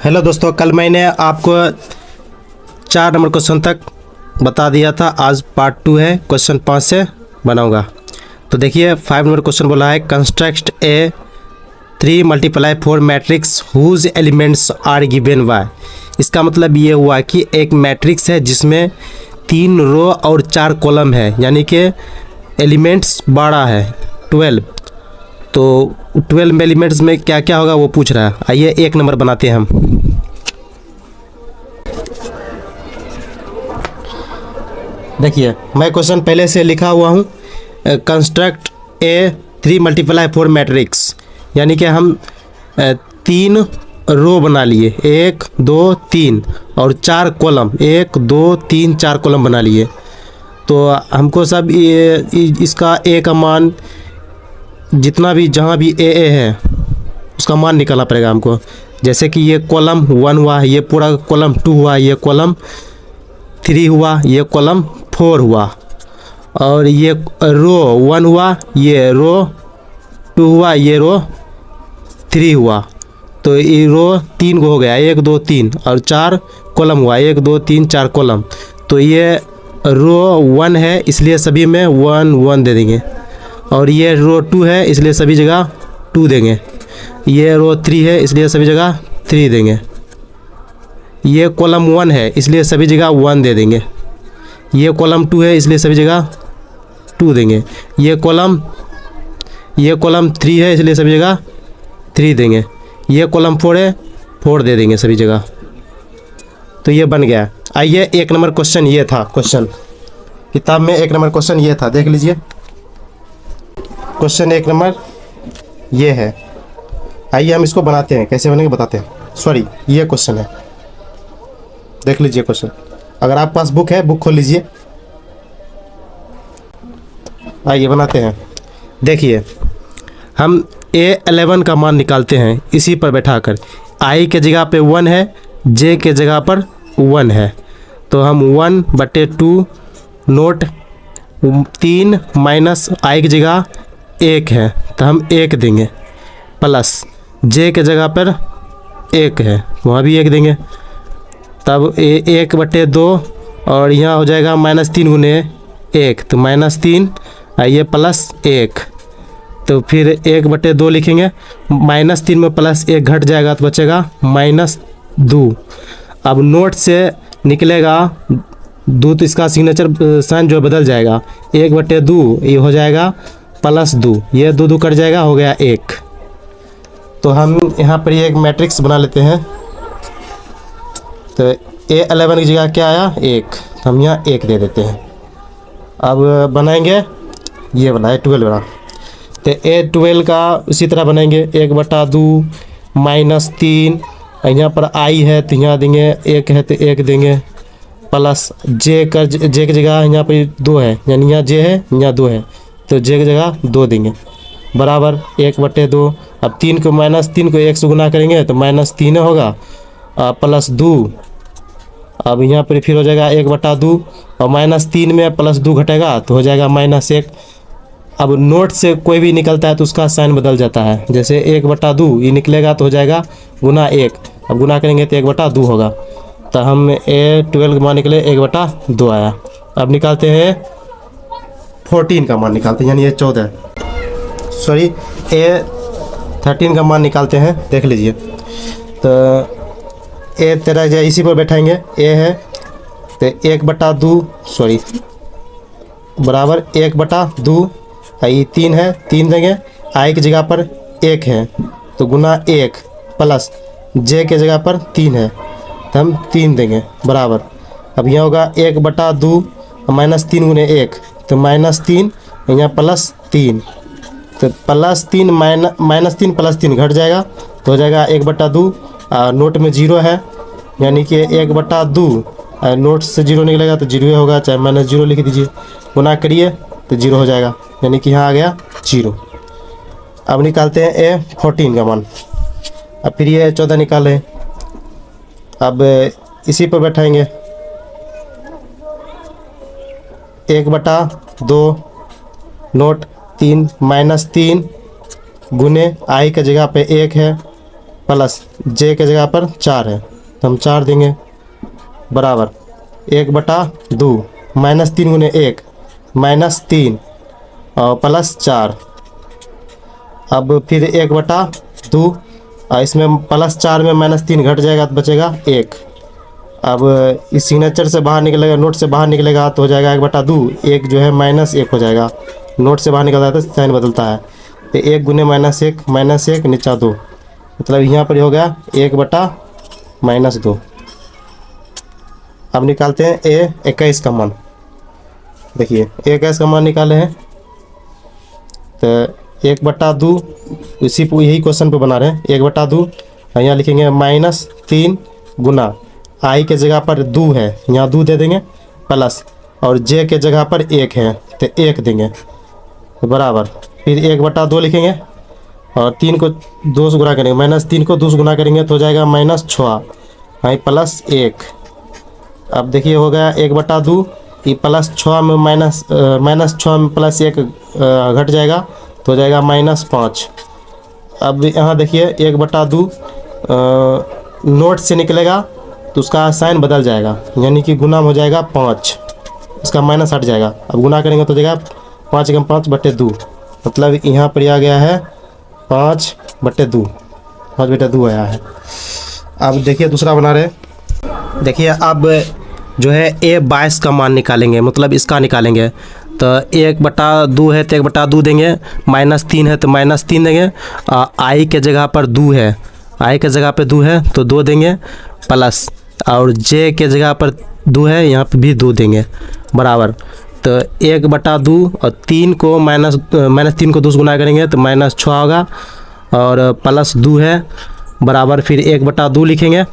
Hello दोस्तों, कल मैंने आपको 4 नंबर क्वेश्चन तक बता दिया था। आज पार्ट 2 है, क्वेश्चन 5 से बनाऊंगा। तो देखिए 5 नंबर क्वेश्चन बोला है construct a 3 × 4 matrix whose elements are given by. इसका मतलब ये हुआ कि एक मैट्रिक्स है जिसमें 3 रो और 4 कॉलम है, यानी कि एलिमेंट्स 12 है, 12। तो 12 एलिमेंट्स में क्या क्या होगा वो पूछ रहा है। आइए 1 नंबर बनाते हैं हम। देखिए मैं क्वेश्चन पहले से लिखा हुआ हूँ, कंस्ट्रक्ट ए 3 × 4 मैट्रिक्स, यानी कि हम 3 रो बना लिए, 1 2 3 और 4 कॉलम, 1 2 3 4 कॉलम बना लिए। तो हमको सब इसका ए का मान जितना भी जहाँ भी ए है उसका मान निकालना पड़ेगा हमको। जैसे कि ये कॉलम 1 हुआ, ये पूरा कॉलम 2 हुआ, ये कॉलम 3 हुआ, ये कॉलम 4 हुआ, और ये रो 1 हुआ, ये रो 2 हुआ, ये रो 3 हुआ। तो ये रो 3 को हो गया, 1 2 3, और 4 कॉलम हुआ, 1 2 3 4 कॉलम। तो ये रो 1 है इसलिए सभी में 1 1 दे देंगे, और ये रो 2 है इसलिए सभी जगह 2 देंगे। ये रो 3 है इसलिए सभी जगह 3 देंगे। ये कॉलम 1 है इसलिए सभी जगह 1 दे देंगे। ये कॉलम 2 है इसलिए सभी जगह 2 देंगे। ये कॉलम 3 है इसलिए सभी जगह 3 देंगे। ये कॉलम 4 है, 4 दे देंगे सभी जगह। तो ये बन गया। आइए 1 नंबर क्वेश्चन ये था, क्वेश्चन किताब में 1 नंबर क्वेश्चन ये था, देख लीजिए। क्वेश्चन 1 नंबर ये है। आइए हम इसको बनाते हैं, कैसे बनेंगे बताते हैं। सॉरी, ये क्वेश्चन है, देख लीजिए क्वेश्चन। अगर आपके पास बुक है, बुक खोल लीजिए। आइए बनाते हैं। देखिए हम A11 का मान निकालते हैं इसी पर बैठाकर। I के जगह पे 1 है, J के जगह पर 1 है। तो हम 1/2 नोट 3 माइनस I की जगह 1 है तो हम 1 देंगे, प्लस J के जगह पर 1 है, वहाँ भी 1 देंगे। तब 1/2 और यहाँ हो जाएगा -3 गुने 1, तो -3, आइए प्लस 1। तो फिर 1/2 लिखेंगे, -3 में +1 घट जाएगा तो बचेगा -2। अब नोट से निकलेगा 2, तो इसका सिग्नेचर साइन जो बदल जाएगा, 1/2 ये हो जाएगा +2, ये 2 कट जाएगा, हो गया 1। तो हम यहाँ पर ये एक मैट्रिक्स बना लेते हैं। तो A11 की जगह क्या आया, 1, तो हम यहाँ 1 दे देते हैं। अब बनाएंगे, ये बनाए 12 बना। तो A12 का उसी तरह बनाएंगे, 1/2 -3, यहाँ पर I है तो यहाँ देंगे, 1 है तो 1 देंगे, प्लस J की जगह यहाँ पर 2 है, यानी यहाँ J है, यहाँ 2 है, तो J की जगह 2 देंगे, बराबर 1/2। अब 3 को -3 से गुना करेंगे तो -3 होगा, +2। अब यहाँ पर फिर हो जाएगा 1/2, और -3 में +2 घटेगा तो हो जाएगा -1। अब नोट से कोई भी निकलता है तो उसका साइन बदल जाता है। जैसे 1/2 ये निकलेगा तो हो जाएगा गुना 1, अब गुना करेंगे तो 1/2 होगा। तो हम A12 का मान निकले 1/2 आया। अब निकालते हैं 14 का मान निकालते हैं, यानी ये 14, सॉरी A13 का मान निकालते हैं, देख लीजिए। तो A13 इसी पर बैठाएंगे, A है तो 1/2, सॉरी बराबर 1/2, ये 3 है, 3 देंगे, I की जगह पर 1 है तो गुना 1, प्लस J के जगह पर 3 है तो हम 3 देंगे, बराबर। अब यहाँ होगा 1/2 -3 गुने 1, तो -3, यहाँ +3, तो +3 -3 +3 घट जाएगा तो हो जाएगा 1/2। नोट में 0 है, यानी कि 1/2, नोट से 0 निकलेगा तो 0 होगा, चाहे -0 लिख दीजिए, गुना करिए तो 0 हो जाएगा, यानी कि यहाँ आ गया 0। अब निकालते हैं A14 का मान। अब फिर ये 14 निकालें, अब इसी पर बैठाएंगे, 1/2 नोट 3 -3 गुने I के जगह पे 1 है, प्लस जे के जगह पर 4 है तो हम 4 देंगे, बराबर 1/2 -3 गुने 1 -3 और प्लस 4। अब फिर 1/2 और इसमें प्लस 4 में -3 घट जाएगा तो बचेगा 1। अब इस सिग्नेचर से बाहर निकलेगा, नोट से बाहर निकलेगा तो हो जाएगा 1/2, 1 जो है -1 हो जाएगा। नोट से बाहर निकलता है तो साइन बदलता है, तो 1 गुने -1 नीचा 2, मतलब यहाँ पर हो गया 1/-2। अब निकालते हैं A21 का मान। देखिए A21 का मान निकाले हैं तो 1/2, इसी यही क्वेश्चन पे बना रहे हैं। 1/2 यहाँ लिखेंगे -3 गुना आई के जगह पर 2 है, यहाँ 2 दे देंगे, प्लस और जे के जगह पर 1 है तो 1 देंगे, बराबर फिर 1/2 लिखेंगे और 3 को 2 से गुना करेंगे, -3 को 2 से गुना करेंगे तो हो जाएगा -6 यहाँ प्लस 1। अब देखिए हो गया 1/2, ये +6 में -6 में +1 घट जाएगा तो हो जाएगा -5। अब यहाँ देखिए 1/2 नोट से निकलेगा तो उसका साइन बदल जाएगा, यानी कि गुना हो जाएगा 5, इसका माइनस हट जाएगा। अब गुना करेंगे तो हो जाएगा 5 × 5/2, मतलब यहाँ पर आ गया है 5/2 आया है। अब देखिए दूसरा बना रहे, देखिए अब जो है A22 का मान निकालेंगे, मतलब इसका निकालेंगे तो 1/2 है तो 1/2 देंगे, -3 है तो -3 देंगे, आई के जगह पर 2 है, आई के जगह पे 2 है तो 2 देंगे, प्लस और जे के जगह पर 2 है यहाँ पे भी 2 देंगे, बराबर तो 1/2 और 3 को -3 को 2 से गुना करेंगे तो -6 होगा और प्लस 2 है, बराबर फिर 1/2 लिखेंगे,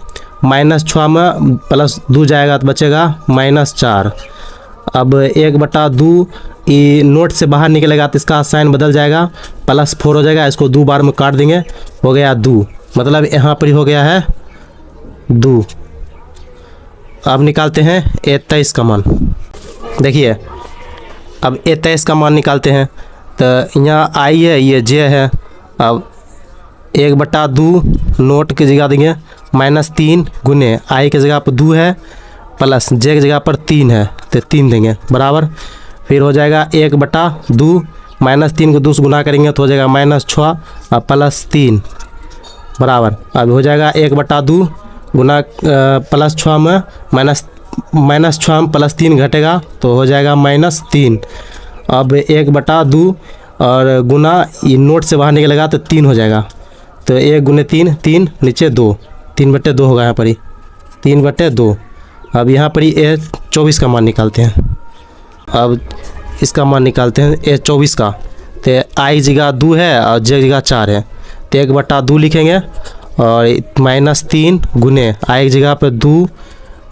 -6 में +2 जाएगा तो बचेगा -4। अब 1/2 ये नोट से बाहर निकलेगा तो इसका साइन बदल जाएगा, +4 हो जाएगा, इसको 2 बार में काट देंगे, हो गया 2, मतलब यहाँ पर हो गया है 2। अब निकालते हैं A23 का मान। देखिए अब A23 का मान निकालते हैं तो यहाँ आई है, ये जे है। अब 1/2 नोट की जगह देंगे, -3 गुने आई की जगह पर 2 है, प्लस जे की जगह पर 3 है तो 3 देंगे, बराबर फिर हो जाएगा 1/2 -3 को 2 से गुना करेंगे तो हो जाएगा -6 और +3, बराबर अब हो जाएगा 1/2 गुना +6 में -6 में +3 घटेगा तो हो जाएगा -3। अब 1/2 और गुना ये नोट से बाहर निकलेगा तो 3 हो जाएगा, तो 1 गुने 3 3 नीचे 2, 3/2 होगा यहाँ पर ही 3/2। अब यहाँ पर ही A24 का मान निकालते हैं। अब इसका मान निकालते हैं A24 का, तो आई जगह 2 है और जे जगह 4 है तो 1/2 लिखेंगे और -3 गुने आई की जगह पर 2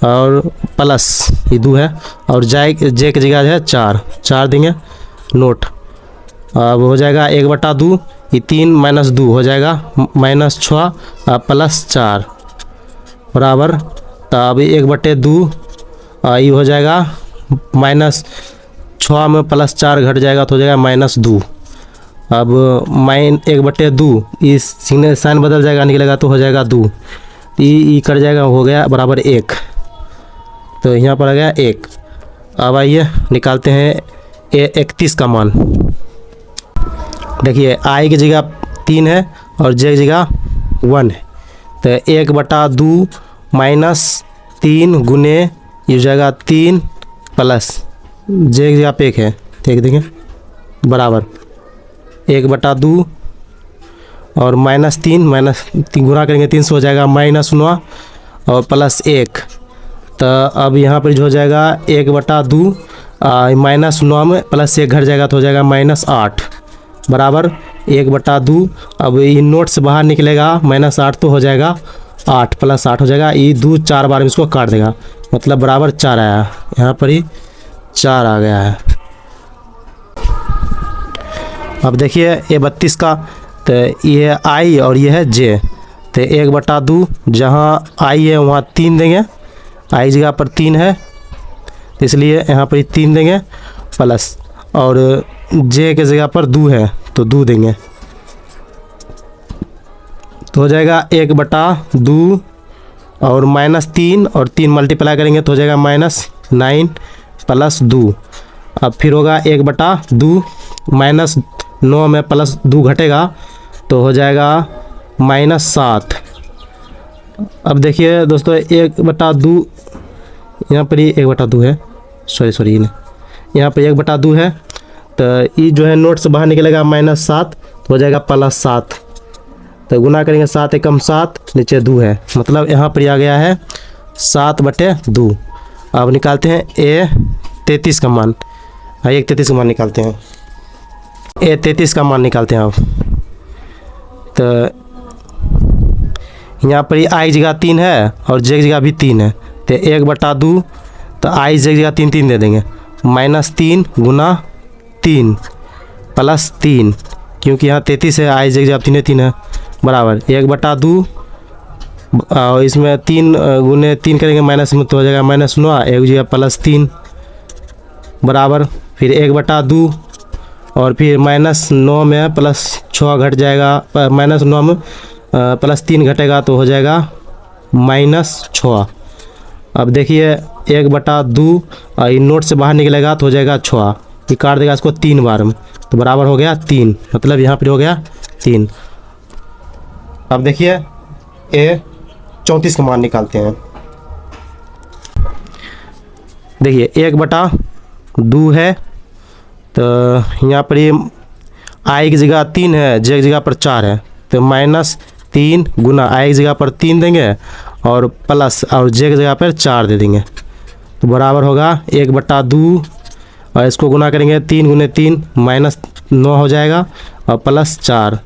और प्लस ये 2 है और जे की जगह है 4 देंगे नोट। अब हो जाएगा 1/2, ये 3 - 2 हो जाएगा -6 +4, बराबर तब 1/2 ये हो जाएगा -6 में +4 घट जाएगा तो हो जाएगा -2। अब 1/2 इस साइन बदल जाएगा, निकलेगा तो हो जाएगा 2, ये कट जाएगा, हो गया बराबर 1, तो यहाँ पर आ गया 1। अब आइए निकालते हैं A31 का मान। देखिए आई की जगह 3 है और जे की जगह 1 है तो 1/2 -3 गुने ये जाएगा 3 प्लस जे की जगह पे 1 है तो 1 देंगे, बराबर 1/2 और -3 गुना करेंगे 3 से हो जाएगा -9 और +1, तो अब यहाँ पर जो हो जाएगा 1/2 -9 में +1 घट जाएगा तो हो जाएगा -8, बराबर 1/2। अब ये नोट से बाहर निकलेगा -8 तो हो जाएगा 8 + 8 हो जाएगा, ये 2 4 बार में इसको काट देगा, मतलब बराबर 4 आया, यहाँ पर ही 4 आ गया है। अब देखिए A32 का, तो ये आई और ये है जे, तो 1/2 जहाँ आई है वहाँ 3 देंगे, आई जगह पर 3 है तो इसलिए यहाँ पर 3 देंगे, प्लस और जे के जगह पर 2 है तो 2 देंगे, तो हो जाएगा 1/2 और -3 और 3 मल्टीप्लाई करेंगे तो हो जाएगा -9 + 2। अब फिर होगा 1/2 -9 में +2 घटेगा तो हो जाएगा -7। अब देखिए दोस्तों 1/2 यहाँ पर ही 1/2 है, सॉरी यहाँ पर 1/2 है, तो ये जो है नोट से बाहर निकलेगा -7 तो हो जाएगा +7। तो गुना करेंगे 7 एकम 7, नीचे 2 है, मतलब यहाँ पर आ गया है 7/2। अब निकालते हैं A33 का मान। आइए 33 का मान निकालते हैं, A33 का मान निकालते हैं। अब तो यहाँ पर I की जगह 3 है और J की जगह भी 3 है, तो 1/2 तो I J की जगह 3 दे देंगे, -3 गुना 3 + 3, क्योंकि यहाँ 33 है, I J की जगह 3 है, बराबर 1/2 और इसमें 3 गुने 3 करेंगे माइनस में तो हो जाएगा -9, 1 जगह +3 बराबर फिर 1/2 और फिर -9 में +6 घट जाएगा, -9 में +3 घटेगा तो हो जाएगा -6। अब देखिए 1/2 और ये नोट से बाहर निकलेगा तो हो जाएगा 6, ये काट देगा इसको 3 बार में तो बराबर हो गया 3, मतलब यहाँ पर हो गया 3। अब देखिए A34 का मान निकालते हैं। देखिए 1/2 है, तो यहाँ पर ये I की जगह 3 है, J की जगह पर 4 है, तो -3 गुना I की जगह पर 3 देंगे और प्लस और J की जगह पर 4 दे देंगे, तो बराबर होगा 1/2 और इसको गुना करेंगे 3 गुने 3 -9 हो जाएगा और +4।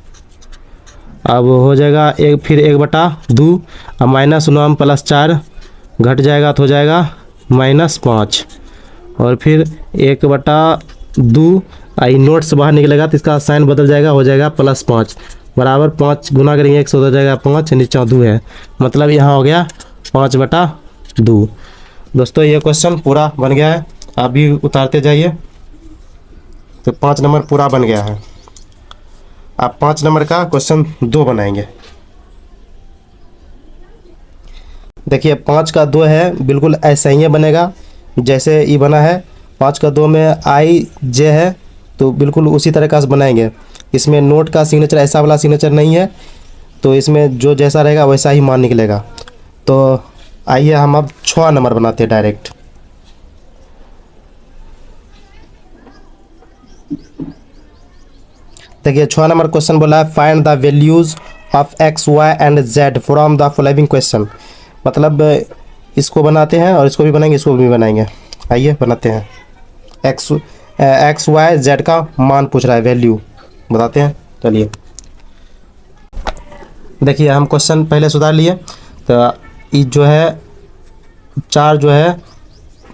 अब हो जाएगा फिर 1/2 और -9 में +4 घट जाएगा तो हो जाएगा -5 और फिर 1/2 आई नोट से बाहर निकलेगा तो इसका साइन बदल जाएगा, हो जाएगा +5 बराबर 5 गुना करेंगे 1 हो जाएगा 5, नीचे 2 है, मतलब यहाँ हो गया 5/2। दोस्तों ये क्वेश्चन पूरा बन गया है, आप भी उतारते जाइए। तो 5 नंबर पूरा बन गया है। आप 5 नंबर का क्वेश्चन 2 बनाएंगे। देखिए 5 का 2 है, बिल्कुल ऐसा ही बनेगा जैसे ये बना है। 5 का 2 में I J है तो बिल्कुल उसी तरह का बनाएंगे। इसमें नोट का सिग्नेचर ऐसा वाला सिग्नेचर नहीं है, तो इसमें जो जैसा रहेगा वैसा ही मान निकलेगा। तो आइए हम अब 6 नंबर बनाते हैं डायरेक्ट। देखिए 6 नंबर क्वेश्चन बोला है find the values of x, y and z from the following question. मतलब इसको बनाते हैं और इसको भी बनाएंगे, इसको भी बनाएंगे। आइए बनाते हैं। x y z का मान पूछ रहा है, वैल्यू बताते हैं। चलिए देखिए हम क्वेश्चन पहले सुधार लिए। तो ये जो है 4 जो है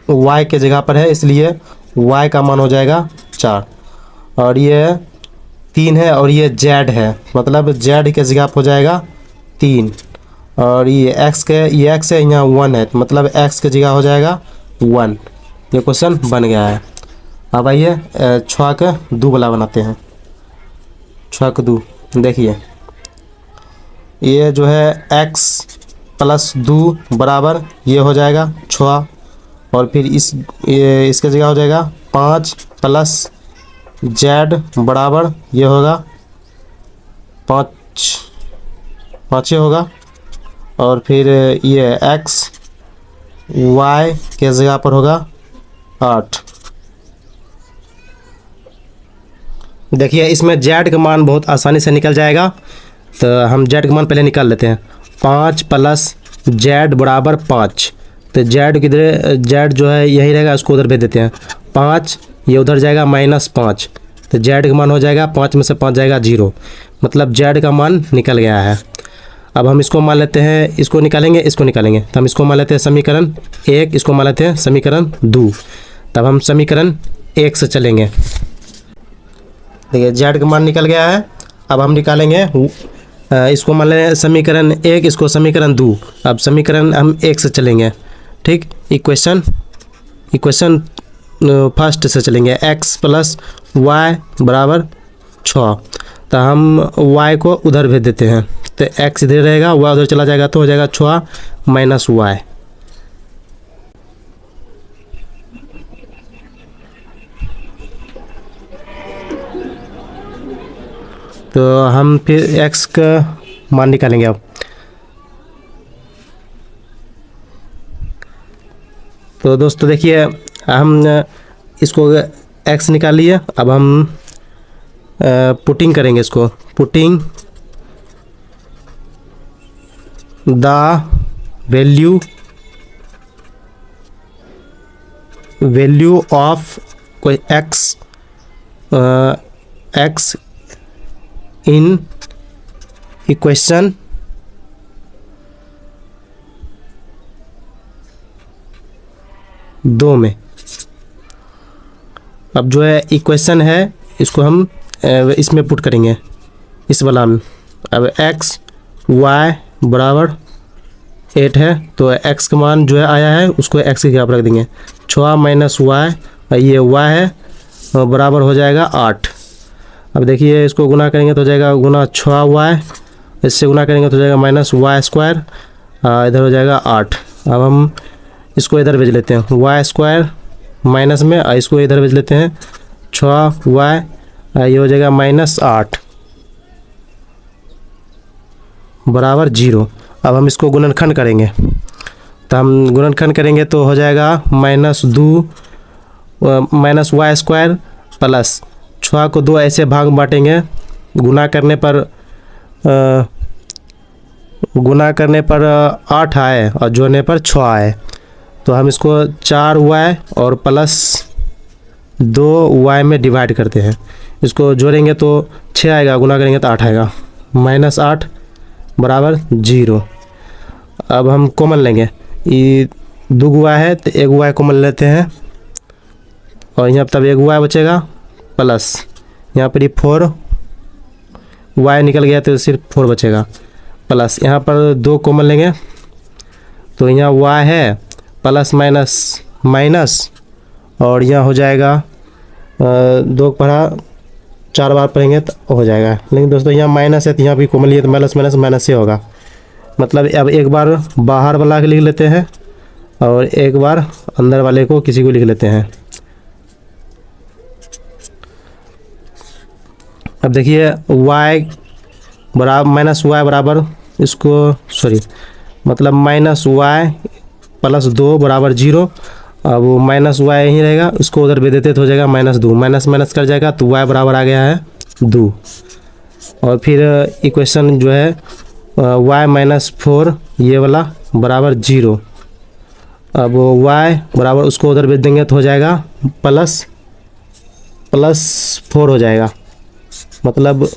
y के जगह पर है, इसलिए y का मान हो जाएगा 4, और ये 3 है और ये z है, मतलब z के जगह पर हो जाएगा 3, और ये x है, यहाँ 1 है, मतलब x के जगह हो जाएगा 1। ये क्वेश्चन बन गया है। अब आइए 6 का 2 वाला बनाते हैं। 6 का 2 देखिए ये जो है x + 2 बराबर ये हो जाएगा 6, और फिर इसके जगह हो जाएगा 5 + z बराबर ये होगा 5 होगा, और फिर ये x y के जगह पर होगा 8। देखिए इसमें z का मान बहुत आसानी से निकल जाएगा, तो हम z का मान पहले निकाल लेते हैं। 5 + z बराबर 5, तो z किधर, z जो है यही रहेगा, उसको उधर भेज देते हैं। 5 ये उधर जाएगा -5, तो z का मान हो जाएगा 5 में से 5 जाएगा 0, मतलब z का मान निकल गया है। अब हम इसको मान लेते हैं, इसको निकालेंगे, इसको निकालेंगे, तो हम इसको मान लेते हैं समीकरण 1, इसको मान लेते हैं समीकरण 2। तब हम समीकरण 1 से चलेंगे। देखिए z का मान निकल गया है। अब हम निकालेंगे इसको मान लें समीकरण 1, इसको समीकरण 2। अब समीकरण हम 1 से चलेंगे, ठीक। इक्वेशन फर्स्ट से चलेंगे, x + y बराबर छः, तो हम y को उधर भेज देते हैं, तो x इधर रहेगा, y उधर चला जाएगा, तो हो जाएगा 6 माइनस y। तो हम फिर x का मान निकालेंगे अब। तो दोस्तों देखिए, हम इसको x निकाल लिए, अब हम पुटिंग करेंगे इसको। पुटिंग द वैल्यू ऑफ कोई x इन इक्वेशन दो में। अब जो है इक्वेशन है इसको हम इसमें पुट करेंगे, इस वाला में। अब x y बराबर 8 है, तो x का मान जो है आया है उसको x की जगह पर रख देंगे। 6 माइनस y, ये y है, बराबर हो जाएगा 8। अब देखिए इसको गुना करेंगे तो हो जाएगा गुना 6y, इससे गुना करेंगे तो हो जाएगा माइनस वाई स्क्वायर, इधर हो जाएगा 8। अब हम इसको इधर भेज लेते हैं, वाई स्क्वायर माइनस में, इसको इधर भेज लेते हैं 6y, ये हो जाएगा माइनस 8 बराबर 0। अब हम इसको गुणनखंड करेंगे, तो हम गुणनखंड करेंगे तो हो जाएगा माइनस वाई स्क्वायर प्लस 6 को 2 ऐसे भाग बांटेंगे, गुना करने पर 8 आए और जोड़ने पर 6 आए, तो हम इसको 4y और प्लस 2y में डिवाइड करते हैं। इसको जोड़ेंगे तो 6 आएगा, गुना करेंगे तो 8 आएगा, माइनस 8 बराबर 0। अब हम कॉमन लेंगे, ये 2y है तो 1y कॉमन लेते हैं, और यहाँ तब 1y बचेगा, प्लस यहाँ पर 4y निकल गया तो सिर्फ 4 बचेगा, प्लस यहाँ पर 2 कॉमन लेंगे तो यहाँ y है, प्लस माइनस माइनस, और यहाँ हो जाएगा 2 पढ़ा 4 बार पढ़ेंगे तो हो जाएगा। लेकिन दोस्तों यहाँ माइनस है तो यहाँ भी कॉमन लिए तो माइनस माइनस माइनस से होगा, मतलब अब एक बार बाहर वाला लिख लेते हैं और एक बार अंदर वाले को किसी को लिख लेते हैं। अब देखिए y बराबर माइनस वाई बराबर इसको मतलब माइनस वाई प्लस 2 बराबर 0। अब वो माइनस वाई यहीं रहेगा, उसको उधर भेज देते तो हो जाएगा माइनस 2, माइनस माइनस कर जाएगा तो y बराबर आ गया है 2। और फिर इक्वेशन जो है y माइनस 4 ये वाला बराबर 0। अब y बराबर उसको उधर भेज देंगे तो हो जाएगा प्लस 4 हो जाएगा, मतलब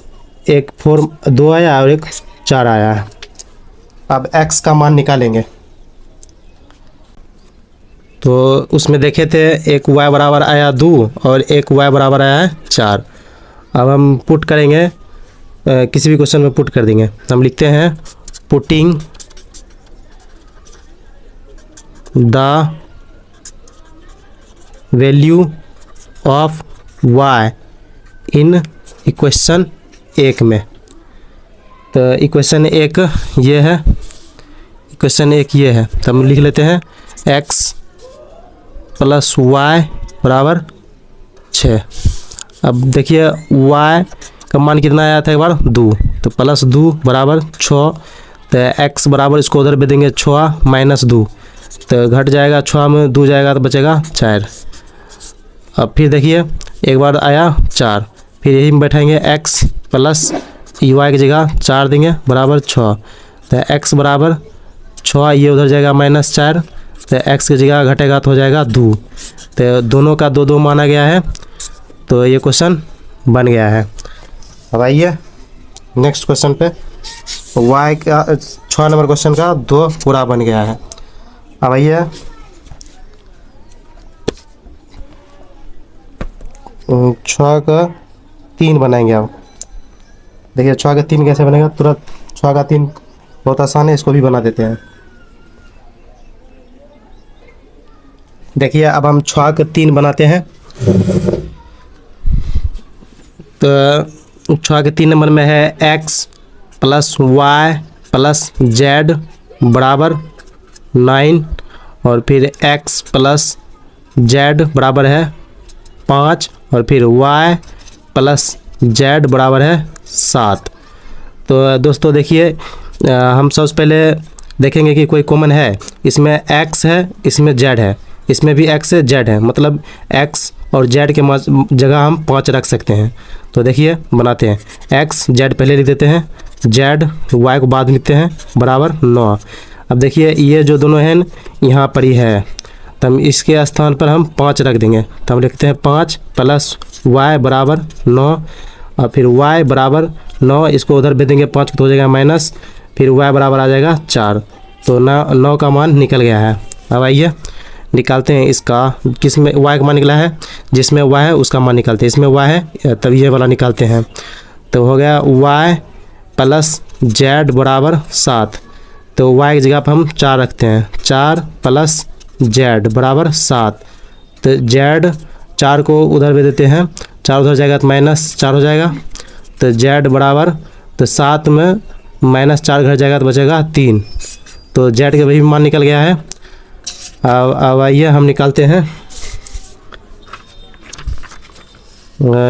एक 2 आया और एक 4 आया है। अब x का मान निकालेंगे, तो उसमें देखे थे एक y बराबर आया 2 और एक y बराबर आया है 4। अब हम पुट करेंगे, किसी भी क्वेश्चन में पुट कर देंगे। हम लिखते हैं putting the value of y in equation 1 में। तो इक्वेशन 1 ये है, इक्वेशन 1 ये है, तो हम लिख लेते हैं x प्लस y बराबर 6। अब देखिए y का मान कितना आया था एक बार 2, तो प्लस 2 बराबर 6, तो x बराबर इसको उधर भेज देंगे 6 माइनस 2, तो घट जाएगा 6 में 2 जाएगा तो बचेगा 4। अब फिर देखिए एक बार आया 4, फिर यही में बैठाएंगे x प्लस y की जगह 4 देंगे बराबर 6, तो x बराबर 6, ये उधर जाएगा माइनस 4, तो x की जगह घटेगा तो हो जाएगा 2। तो दोनों का 2 2 माना गया है, तो ये क्वेश्चन बन गया है। अब आइए नेक्स्ट क्वेश्चन पे, y का 6 नंबर क्वेश्चन का 2 पूरा बन गया है। अब आइए 6 का 3 बनाएंगे। अब देखिए 6 का 3 कैसे बनेगा, तुरंत 6 का 3 बहुत आसान है, इसको भी बना देते हैं। देखिए अब हम 6 का 3 बनाते हैं, तो छः के 3 नंबर में है x plus y plus z बराबर 9 और फिर x प्लस जेड बराबर है 5 और फिर y प्लस जेड बराबर है 7। तो दोस्तों देखिए, हम सबसे पहले देखेंगे कि कोई कॉमन है। इसमें x है, इसमें z है, इसमें भी x है z है, मतलब x और z के जगह हम 5 रख सकते हैं। तो देखिए बनाते हैं, x z पहले लिख देते हैं, z y को बाद लिखते हैं बराबर 9। अब देखिए ये जो दोनों हैं यहाँ पर ही है, तो हम इसके स्थान पर हम 5 रख देंगे। तो हम लिखते हैं 5 प्लस y बराबर 9 और फिर y बराबर 9, इसको उधर भेज देंगे 5 तो हो जाएगा माइनस, फिर y बराबर आ जाएगा 4। तो 9 का मान निकल गया है। अब आइए निकालते हैं इसका, किस में y का मान निकला है, जिसमें y है उसका मान निकालते हैं। इसमें y है तब ये वाला निकालते हैं। तो हो गया y प्लस z बराबर 7। तो y की जगह पर हम 4 रखते हैं, 4 प्लस z बराबर 7। तो z 4 को उधर भेज देते हैं, 4 उधर जाएगा तो माइनस 4 हो जाएगा। तो z बराबर, तो 7 में माइनस 4 घर जाएगा तो बचेगा 3। तो z का भी मान निकल गया है। अब आइए हम निकालते हैं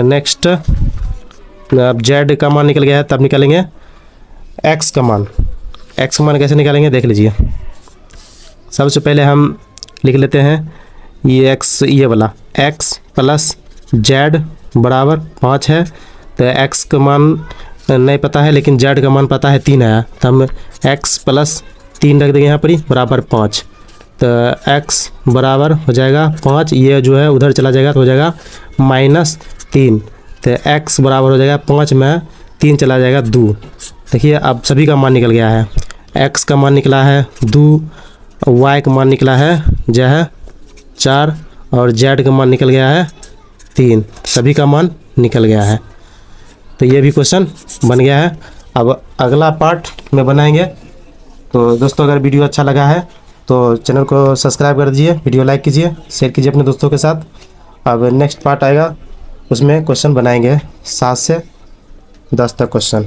नेक्स्ट। अब z का मान निकल गया है, तब निकालेंगे x का मान। x का मान कैसे निकालेंगे देख लीजिए। सबसे पहले हम लिख लेते हैं ये x, ये वाला x प्लस z बराबर 5 है। तो x का मान नहीं पता है लेकिन z का मान पता है 3 आया, तो हम x प्लस 3 रख देंगे यहाँ पर ही बराबर 5। तो x बराबर हो जाएगा 5, ये जो है उधर चला जाएगा तो हो जाएगा -3। तो x बराबर हो जाएगा 5 में 3 चला जाएगा 2। देखिए अब सभी का मान निकल गया है। x का मान निकला है 2, y का मान निकला है जो है 4 और z का मान निकल गया है 3। सभी का मान निकल गया है। तो ये भी क्वेश्चन बन गया है। अब अगला पार्ट में बनाएंगे। तो दोस्तों अगर वीडियो अच्छा लगा है तो चैनल को सब्सक्राइब कर दीजिए, वीडियो लाइक कीजिए, शेयर कीजिए अपने दोस्तों के साथ। अब नेक्स्ट पार्ट आएगा, उसमें क्वेश्चन बनाएंगे 7 से 10 तक क्वेश्चन।